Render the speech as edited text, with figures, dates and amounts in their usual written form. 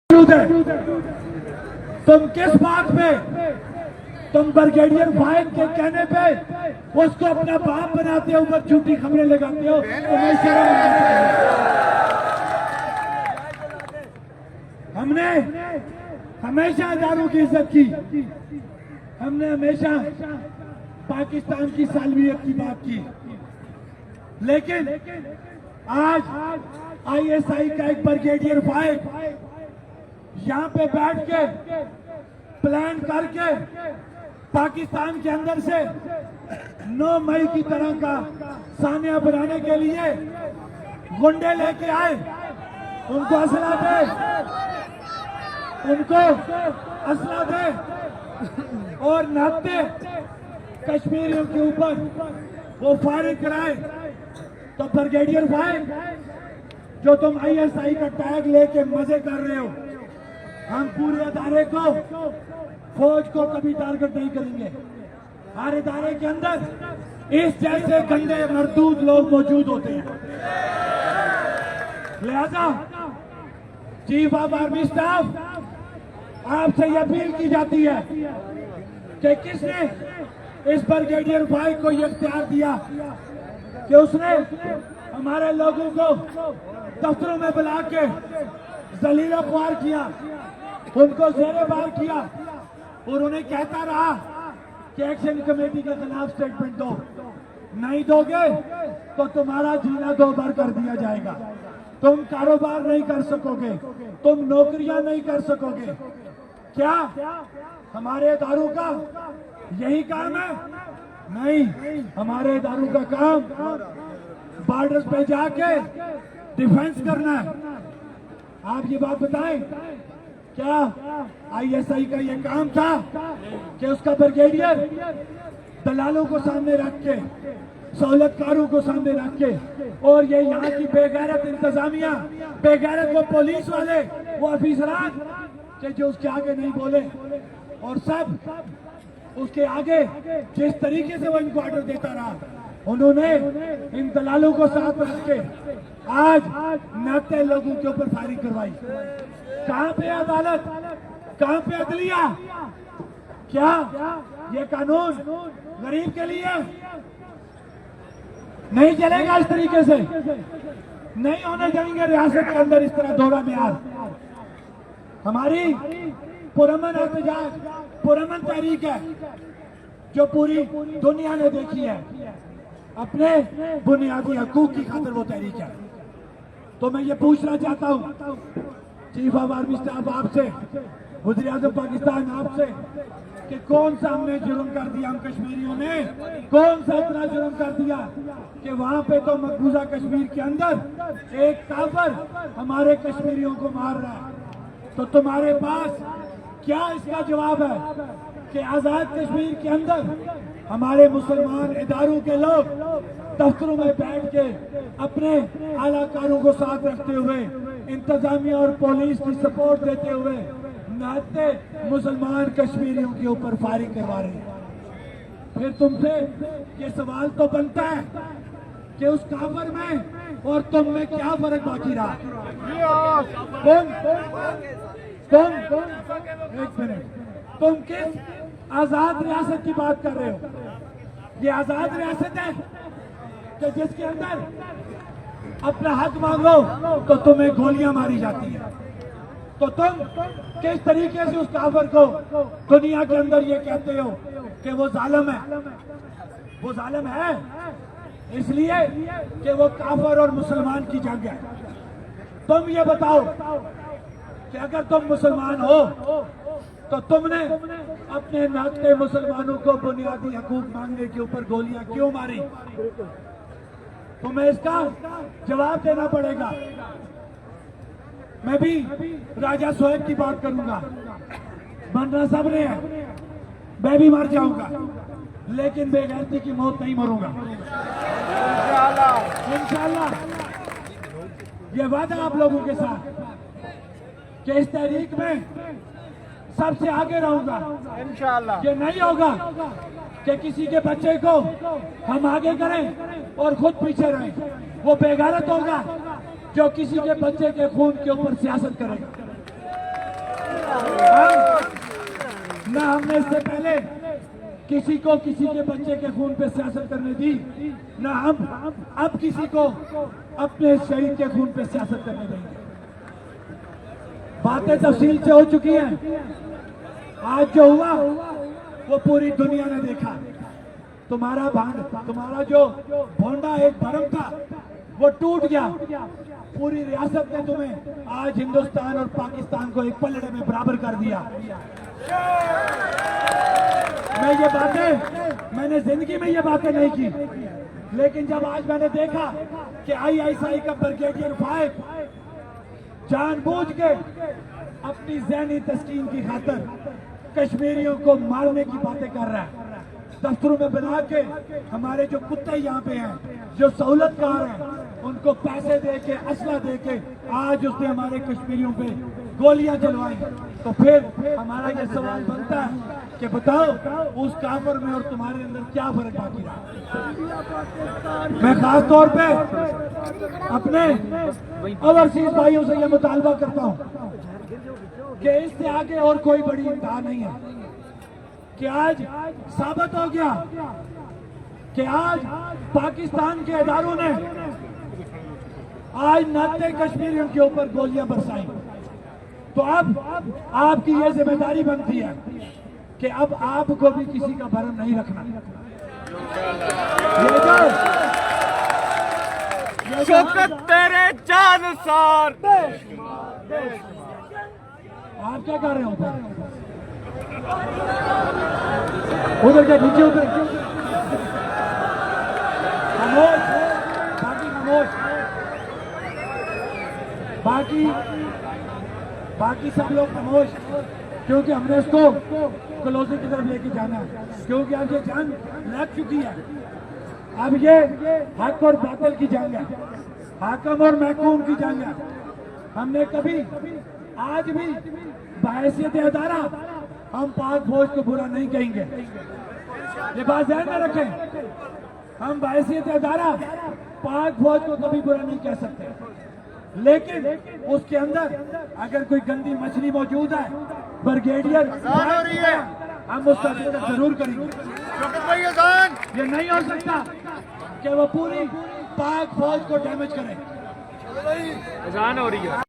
तुम किस बात पे, तुम ब्रिगेडियर फाइज के कहने पे उसको अपना बाप बनाते हो, ऊपर झूठी खबरें लगाते हो, तुम्हें शर्म आनी चाहिए। हमने हमेशा हजारों की इज्जत की, हमने हमेशा पाकिस्तान की सालवियत की बात की, लेकिन आज आईएसआई का एक ब्रिगेडियर फाइज यहाँ पे बैठ के प्लान करके पाकिस्तान के अंदर से 9 मई की तरह का सानिया बनाने के लिए गुंडे लेके आए, उनको असला दे, उनको असला दे और नाते कश्मीरियों के ऊपर वो फायरिंग कराए। तो ब्रिगेडियर फाइज जो तुम आईएसआई का टैग लेके मजे कर रहे हो, हम पूरे अदारे को, फौज को कभी टारगेट नहीं करेंगे। हर इदारे के अंदर इस जैसे गंदे मरदूद लोग मौजूद होते हैं। लिहाजा चीफ ऑफ आर्मी स्टाफ आपसे यह अपील की जाती है कि किसने इस ब्रिगेडियर फाइज को यह इख्तियार दिया कि उसने हमारे लोगों को दफ्तरों में बुला के जलीला ख्वार किया, उनको जेरे बार किया और उन्हें कहता रहा कि एक्शन कमेटी के खिलाफ स्टेटमेंट दो, नहीं दोगे तो तुम्हारा जीना 2 बार कर दिया जाएगा, तुम कारोबार नहीं कर सकोगे, तुम नौकरियां नहीं कर सकोगे। क्या हमारे इदारों का यही काम है? नहीं, हमारे इदारों का काम बॉर्डर्स पे जाके डिफेंस करना है। आप ये बात बताएं, क्या आईएसआई का ये काम था कि उसका ब्रिगेडियर दलालों को सामने रख के, सहूलतकारों को सामने रख के, और ये यहाँ की बेगैरत इंतजामिया, बेगैरत वो पुलिस वाले, वो अफीसरान कि जो उसके आगे नहीं बोले और सब उसके आगे जिस तरीके से वो इनको ऑर्डर देता रहा, उन्होंने इन दलालों को साथ रख के आज नाते लोगों के ऊपर फायरिंग करवाई। कहां पे अदालत, कहां पे अदलिया? क्या ये कानून गरीब के लिए नहीं चलेगा? इस तरीके से नहीं होने देंगे रियासत के अंदर इस तरह दौरा म्यार। हमारी पुरअमन एहतजाज, पुरअमन तहरीक है जो पूरी दुनिया ने देखी है, अपने बुनियादी हकूक की खातिर वो तहरीक है। तो मैं ये पूछना चाहता हूं चीफ ऑफ आर्मी स्टाफ आपसे, वज़ीर आज़म पाकिस्तान आपसे, कि कौन सा हमने जुर्म कर दिया, हम कश्मीरियों ने कौन सा इतना जुर्म कर दिया कि वहां पे तो मकबूजा कश्मीर के अंदर एक काफिर हमारे कश्मीरियों को मार रहा है। तो तुम्हारे पास क्या इसका जवाब है कि आजाद कश्मीर के अंदर हमारे मुसलमान इदारों के लोग दफ्तरों में बैठ के अपने आलाकारों को साथ रखते हुए, इंतजामिया और पुलिस की सपोर्ट देते हुए नाते मुसलमान कश्मीरियों के ऊपर फायरिंग करवा रहे हैं? फिर तुमसे ये सवाल तो बनता है कि उस काफिर में और तुम में क्या फर्क बाकी रहा? एक मिनट, तुम किस आजाद रियासत की बात कर रहे हो? ये आजाद रियासत है कि जिसके अंदर अपना हक मांगो तो तुम्हें गोलियां मारी जाती है। तो तुम किस तरीके से उस काफिर को दुनिया के अंदर ये कहते हो कि वो जालिम है? वो जालिम है इसलिए कि वो काफिर और मुसलमान की जंग है। तुम ये बताओ कि अगर तुम मुसलमान हो तो तुमने अपने नाते मुसलमानों को बुनियादी हकूक मांगने के ऊपर गोलियां क्यों मारी? तुम्हें इसका जवाब देना पड़ेगा। मैं भी राजा सोहेब की बात करूंगा, बनना सबने है, मैं भी मर जाऊंगा लेकिन बेगैरती की मौत नहीं मरूंगा इंशाअल्लाह। ये वादा आप लोगों के साथ कि इस तहरीक में सबसे आगे रहूंगा इंशाअल्लाह। ये नहीं होगा कि किसी के बच्चे को हम आगे करें और खुद पीछे रहें। वो बेगैरत होगा जो किसी के बच्चे के खून के ऊपर सियासत करेगा। ہم نے اس سے پہلے کسی کو کسی کے بچے کے خون پہ سیاست کرنے دی، نہ ہم اب کسی کو اپنے شہید کے خون پہ سیاست کرنے دیں گے۔ باتیں تفصیل سے ہو چکی ہیں۔ آج جو ہوا وہ پوری دنیا نے دیکھا۔ تمہارا جو بھونڈا ایک بھرم تھا وہ ٹوٹ گیا۔ پوری ریاست نے تمہیں آج ہندوستان اور پاکستان کو ایک پلڑے میں برابر کر دیا۔ میں نے زندگی میں یہ باتیں نہیں کی، لیکن جب آج میں نے دیکھا کہ ISI کا بریگیڈیئر فائق جان بوجھ کے اپنی ذہنی تسکین کی خاطر کشمیریوں کو مارنے کی باتیں کر رہا ہے، دفتروں میں بنا کے ہمارے جو کتے یہاں پہ ہیں، جو سہولت کار ہیں، ان کو پیسے دے کے اسلحہ دے کے آج اس نے ہمارے کشمیریوں پہ گولیاں چلوائی، تو پھر ہمارا یہ سوال بنتا ہے کہ بتاؤ اس کافر میں اور تمہارے اندر کیا فرق باقی رہا۔ میں خاص طور پہ اپنے اوورسیز بھائیوں سے یہ مطالبہ کرتا ہوں کہ اس سے آگے اور کوئی بڑی انتہا نہیں ہے کہ آج ثابت ہو گیا کہ آج پاکستان کے اداروں نے آج ناطے کشمیریوں کے اوپر گولیاں برسائیں، تو اب آپ کی یہ ذمہ داری بنتی ہے کہ اب آپ کو بھی کسی کا بھرم نہیں رکھنا۔ شوکت تیرے جان سار، آپ کیا کر رہے ہو ادھر کے نیچے اتر، خاموش، باقی خاموش، باقی سب لوگ خاموش، کیونکہ ہم نے اس کو کلوزنگ کی طرف لے کے جانا ہے، کیونکہ اب یہ جنگ لگ چکی ہے۔ اب یہ حق اور باطل کی جنگ ہے، حاکم اور محکوم کی جنگ ہے۔ ہم نے کبھی آج بھی بحیثیت ادارہ ہم پاک فوج کو برا نہیں کہیں گے، یہ بات ذہن میں رکھیں، ہم بحیثیت ادارہ پاک فوج کو کبھی برا نہیں کہہ سکتے، لیکن اس کے اندر اگر کوئی گندی مچھلی موجود ہے بریگیڈیئر ہم اس کا ذکر ضرور کریں گے۔ یہ نہیں ہو سکتا کہ وہ پوری پاک فوج کو ڈیمیج کرے۔ اذان ہو رہی ہے۔